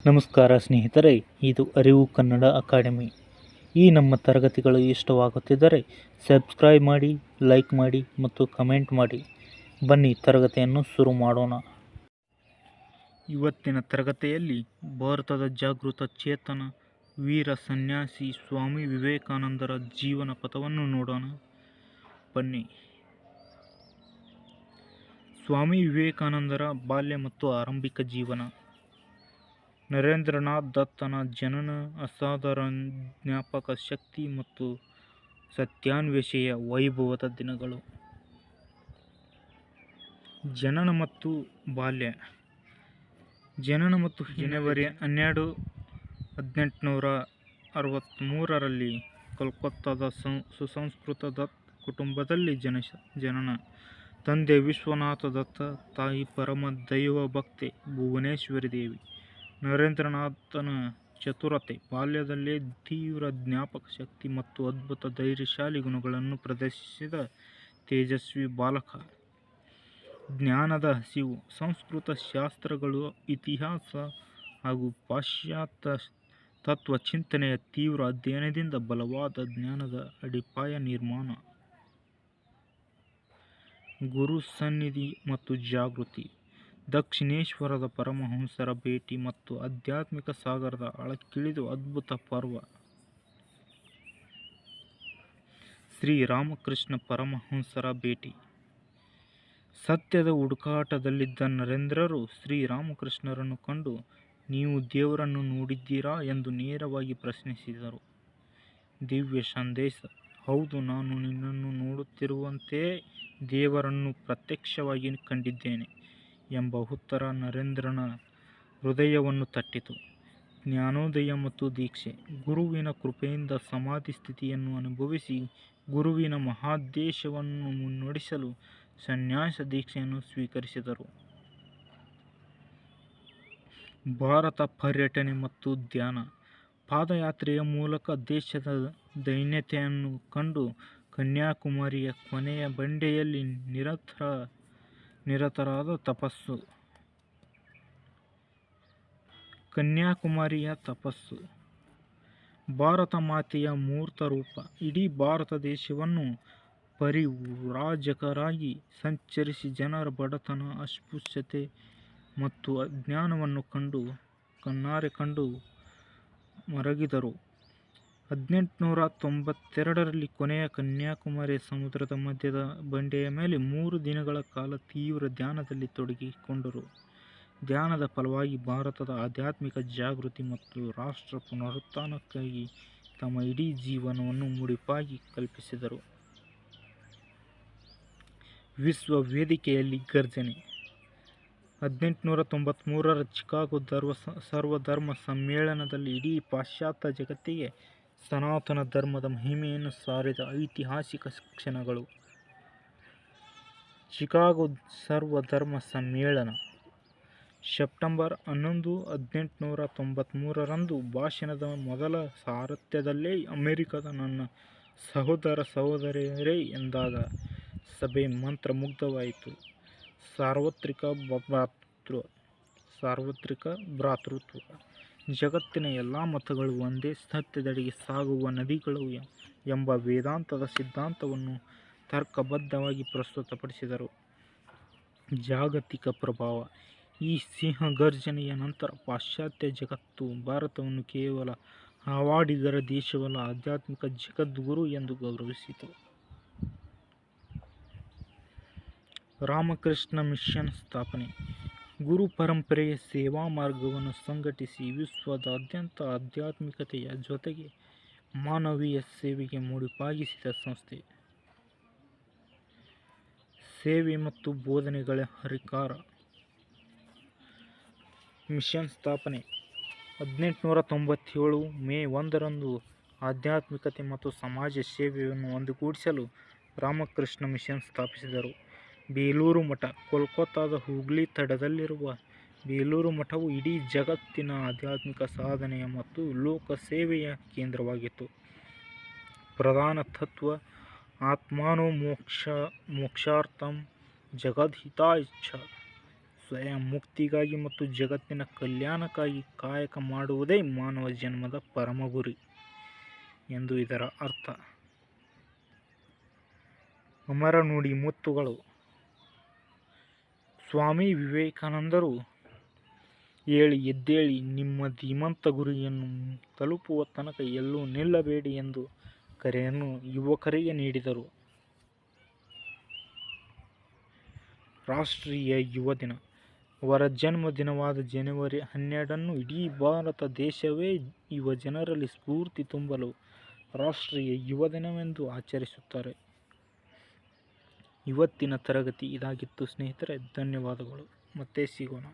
ನಮಸ್ಕಾರ ಸ್ನೇಹಿತರೆ, ಇದು ಅರಿವು ಕನ್ನಡ ಅಕಾಡೆಮಿ. ಈ ನಮ್ಮ ತರಗತಿಗಳು ಇಷ್ಟವಾಗುತ್ತಿದ್ದರೆ ಸಬ್ಸ್ಕ್ರೈಬ್ ಮಾಡಿ, ಲೈಕ್ ಮಾಡಿ ಮತ್ತು ಕಮೆಂಟ್ ಮಾಡಿ. ಬನ್ನಿ ತರಗತಿಯನ್ನು ಶುರು ಮಾಡೋಣ. ಇವತ್ತಿನ ತರಗತಿಯಲ್ಲಿ ಭಾರತದ ಜಾಗೃತ ಚೇತನ ವೀರ ಸನ್ಯಾಸಿ ಸ್ವಾಮಿ ವಿವೇಕಾನಂದರ ಜೀವನ ಪಥವನ್ನು ನೋಡೋಣ. ಬನ್ನಿ. ಸ್ವಾಮಿ ವಿವೇಕಾನಂದರ ಬಾಲ್ಯ ಮತ್ತು ಆರಂಭಿಕ ಜೀವನ. ನರೇಂದ್ರನಾಥ್ ದತ್ತನ ಜನನ, ಅಸಾಧಾರಣ ಜ್ಞಾಪಕ ಶಕ್ತಿ ಮತ್ತು ಸತ್ಯಾನ್ವೇಷೆಯ ವೈಭವದ ದಿನಗಳು. ಜನನ ಮತ್ತು ಬಾಲ್ಯ. ಜನನ ಮತ್ತು ಜನವರಿ 12, 1863ರಲ್ಲಿ ಕೋಲ್ಕತ್ತಾದ ಸುಸಂಸ್ಕೃತ ದತ್ ಕುಟುಂಬದಲ್ಲಿ ಜನನ. ತಂದೆ ವಿಶ್ವನಾಥ ದತ್ತ, ತಾಯಿ ಪರಮ ದೈವಭಕ್ತೆ ಭುವನೇಶ್ವರಿ ದೇವಿ. ನರೇಂದ್ರನಾಥನ ಚತುರತೆ. ಬಾಲ್ಯದಲ್ಲೇ ತೀವ್ರ ಜ್ಞಾಪಕ ಶಕ್ತಿ ಮತ್ತು ಅದ್ಭುತ ಧೈರ್ಯಶಾಲಿ ಗುಣಗಳನ್ನು ಪ್ರದರ್ಶಿಸಿದ ತೇಜಸ್ವಿ ಬಾಲಕ. ಜ್ಞಾನದ ಹಸಿವು. ಸಂಸ್ಕೃತ ಶಾಸ್ತ್ರಗಳು, ಇತಿಹಾಸ ಹಾಗೂ ಪಾಶ್ಚಾತ್ಯ ತತ್ವಚಿಂತನೆಯ ತೀವ್ರ ಅಧ್ಯಯನದಿಂದ ಬಲವಾದ ಜ್ಞಾನದ ಅಡಿಪಾಯ ನಿರ್ಮಾಣ. ಗುರು ಸನ್ನಿಧಿ ಮತ್ತು ಜಾಗೃತಿ. ದಕ್ಷಿಣೇಶ್ವರದ ಪರಮಹಂಸರ ಭೇಟಿ ಮತ್ತು ಆಧ್ಯಾತ್ಮಿಕ ಸಾಗರದ ಆಳಕ್ಕಿಳಿದು ಅದ್ಭುತ ಪರ್ವ. ಶ್ರೀರಾಮಕೃಷ್ಣ ಪರಮಹಂಸರ ಭೇಟಿ. ಸತ್ಯದ ಹುಡುಕಾಟದಲ್ಲಿದ್ದ ನರೇಂದ್ರರು ಶ್ರೀರಾಮಕೃಷ್ಣರನ್ನು ಕಂಡು, ನೀವು ದೇವರನ್ನು ನೋಡಿದ್ದೀರಾ ಎಂದು ನೇರವಾಗಿ ಪ್ರಶ್ನಿಸಿದರು. ದಿವ್ಯ ಸಂದೇಶ. ಹೌದು, ನಾನು ನಿನ್ನನ್ನು ನೋಡುತ್ತಿರುವಂತೆಯೇ ದೇವರನ್ನು ಪ್ರತ್ಯಕ್ಷವಾಗಿ ಕಂಡಿದ್ದೇನೆ ಎಂಬ ಉತ್ತರ ನರೇಂದ್ರನ ಹೃದಯವನ್ನು ತಟ್ಟಿತು. ಜ್ಞಾನೋದಯ ಮತ್ತು ದೀಕ್ಷೆ. ಗುರುವಿನ ಕೃಪೆಯಿಂದ ಸಮಾಧಿ ಸ್ಥಿತಿಯನ್ನು ಅನುಭವಿಸಿ ಗುರುವಿನ ಮಹಾದೇಶವನ್ನು ಮುನ್ನಡೆಸಲು ಸನ್ಯಾಸ ದೀಕ್ಷೆಯನ್ನು ಸ್ವೀಕರಿಸಿದರು. ಭಾರತ ಪರ್ಯಟನೆ ಮತ್ತು ಧ್ಯಾನ. ಪಾದಯಾತ್ರೆಯ ಮೂಲಕ ದೇಶದ ದೈನ್ಯತೆಯನ್ನು ಕಂಡು ಕನ್ಯಾಕುಮಾರಿಯ ಕೊನೆಯ ಬಂಡೆಯಲ್ಲಿ ನಿರತರಾದ ತಪಸ್ಸು. ಕನ್ಯಾಕುಮಾರಿಯ ತಪಸ್ಸು. ಭಾರತ ಮಾತೆಯ ಮೂರ್ತ ರೂಪ. ಇಡೀ ಭಾರತ ದೇಶವನ್ನು ಪರಿವ್ರಾಜಕರಾಗಿ ಸಂಚರಿಸಿ ಜನರ ಬಡತನ, ಅಸ್ಪೃಶ್ಯತೆ ಮತ್ತು ಅಜ್ಞಾನವನ್ನು ಕಣ್ಣಾರೆ ಕಂಡು ಮರಗಿದರು. 1892ರಲ್ಲಿ ಕೊನೆಯ ಕನ್ಯಾಕುಮಾರಿಯ ಸಮುದ್ರದ ಮಧ್ಯದ ಬಂಡೆಯ ಮೇಲೆ 3 ದಿನಗಳ ಕಾಲ ತೀವ್ರ ಧ್ಯಾನದಲ್ಲಿ ತೊಡಗಿಕೊಂಡರು. ಧ್ಯಾನದ ಫಲವಾಗಿ ಭಾರತದ ಆಧ್ಯಾತ್ಮಿಕ ಜಾಗೃತಿ ಮತ್ತು ರಾಷ್ಟ್ರ ಪುನರುತ್ಥಾನಕ್ಕಾಗಿ ತಮ್ಮ ಇಡೀ ಜೀವನವನ್ನು ಮುಡಿಪಾಗಿ ಕಲ್ಪಿಸಿದರು. ವಿಶ್ವ ವೇದಿಕೆಯಲ್ಲಿ ಗರ್ಜನೆ. 1893ರ ಚಿಕಾಗೋ ಸರ್ವಧರ್ಮ ಸಮ್ಮೇಳನದಲ್ಲಿ ಇಡೀ ಪಾಶ್ಚಾತ್ಯ ಜಗತ್ತಿಗೆ ಸನಾತನ ಧರ್ಮದ ಮಹಿಮೆಯನ್ನು ಸಾರಿದ ಐತಿಹಾಸಿಕ ಕ್ಷಣಗಳು. ಚಿಕಾಗೋ ಸರ್ವಧರ್ಮ ಸಮ್ಮೇಳನ. ಸೆಪ್ಟೆಂಬರ್ 11, 1893ರಂದು ಭಾಷಣದ ಮೊದಲ ಸಾರಥ್ಯದಲ್ಲೇ ಅಮೆರಿಕದ ನನ್ನ ಸಹೋದರ ಸಹೋದರಿಯರೇ ಎಂದಾಗ ಸಭೆ ಮಂತ್ರಮುಗ್ಧವಾಯಿತು. ಸಾರ್ವತ್ರಿಕ ಭ್ರಾತೃತ್ವ. ಜಗತ್ತಿನ ಎಲ್ಲ ಮತಗಳು ಒಂದೇ ಸತ್ಯದೆಡೆಗೆ ಸಾಗುವ ನದಿಗಳು ಎಂಬ ವೇದಾಂತದ ಸಿದ್ಧಾಂತವನ್ನು ತರ್ಕಬದ್ಧವಾಗಿ ಪ್ರಸ್ತುತಪಡಿಸಿದರು. ಜಾಗತಿಕ ಪ್ರಭಾವ. ಈ ಸಿಂಹಗರ್ಜನೆಯ ನಂತರ ಪಾಶ್ಚಾತ್ಯ ಜಗತ್ತು ಭಾರತವನ್ನು ಕೇವಲ ಹಾವಾಡಿಗರ ದೇಶವಲ್ಲ, ಆಧ್ಯಾತ್ಮಿಕ ಜಗದ್ಗುರು ಎಂದು ಗೌರವಿಸಿತು. ರಾಮಕೃಷ್ಣ ಮಿಷನ್ ಸ್ಥಾಪನೆ. ಗುರು ಪರಂಪರೆಯ ಸೇವಾ ಮಾರ್ಗವನ್ನು ಸಂಘಟಿಸಿ ವಿಶ್ವದಾದ್ಯಂತ ಆಧ್ಯಾತ್ಮಿಕತೆಯ ಜೊತೆಗೆ ಮಾನವೀಯ ಸೇವೆಗೆ ಮುಡಿಪಾಗಿಸಿದ ಸಂಸ್ಥೆ. ಸೇವೆ ಮತ್ತು ಬೋಧನೆಗಳ ಹರಿಕಾರ. ಮಿಷನ್ ಸ್ಥಾಪನೆ. 1897 ಮೇ 1ರಂದು ಆಧ್ಯಾತ್ಮಿಕತೆ ಮತ್ತು ಸಮಾಜ ಸೇವೆಯನ್ನು ಒಂದುಗೂಡಿಸಲು ರಾಮಕೃಷ್ಣ ಮಿಷನ್ ಸ್ಥಾಪಿಸಿದರು. ಬೇಲೂರು ಮಠ. ಕೋಲ್ಕತ್ತಾದ ಹೂಗ್ಲಿ ತಟದಲ್ಲಿರುವ ಬೇಲೂರು ಮಠವು ಇಡೀ ಜಗತ್ತಿನ ಆಧ್ಯಾತ್ಮಿಕ ಸಾಧನೆಯ ಮತ್ತು ಲೋಕ ಸೇವೆಯ ಕೇಂದ್ರವಾಗಿತ್ತು. ಪ್ರಧಾನ ತತ್ವ: ಆತ್ಮಾನೋ ಮೋಕ್ಷಾರ್ಥಂ ಜಗದ್ಹಿತಾಯ ಚ. ಸ್ವಯಂ ಮುಕ್ತಿಗಾಗಿ ಮತ್ತು ಜಗತ್ತಿನ ಕಲ್ಯಾಣಕ್ಕಾಗಿ ಕಾಯಕ ಮಾಡುವುದೇ ಮಾನವ ಜನ್ಮದ ಪರಮ ಗುರಿ ಎಂದು ಇದರ ಅರ್ಥ. ಅಮರ ನುಡಿ ಮುತ್ತುಗಳು. ಸ್ವಾಮಿ ವಿವೇಕಾನಂದರು ಏಳಿ ಎದ್ದೇಳಿ ನಿಮ್ಮ ಧೀಮಂತ ಗುರಿಯನ್ನು ತಲುಪುವ ತನಕ ಎಲ್ಲೂ ನಿಲ್ಲಬೇಡಿ ಎಂದು ಕರೆಯನ್ನು ಯುವಕರಿಗೆ ನೀಡಿದರು. ರಾಷ್ಟ್ರೀಯ ಯುವ ದಿನ. ಅವರ ಜನ್ಮದಿನವಾದ ಜನವರಿ 12 ಇಡೀ ಭಾರತ ದೇಶವೇ ಯುವ ಜನರಲ್ಲಿ ಸ್ಫೂರ್ತಿ ತುಂಬಲು ರಾಷ್ಟ್ರೀಯ ಯುವ ದಿನವೆಂದು ಆಚರಿಸುತ್ತಾರೆ. ಇವತ್ತಿನ ತರಗತಿ ಇದಾಗಿತ್ತು ಸ್ನೇಹಿತರೆ. ಧನ್ಯವಾದಗಳು. ಮತ್ತೆ ಸಿಗೋಣ.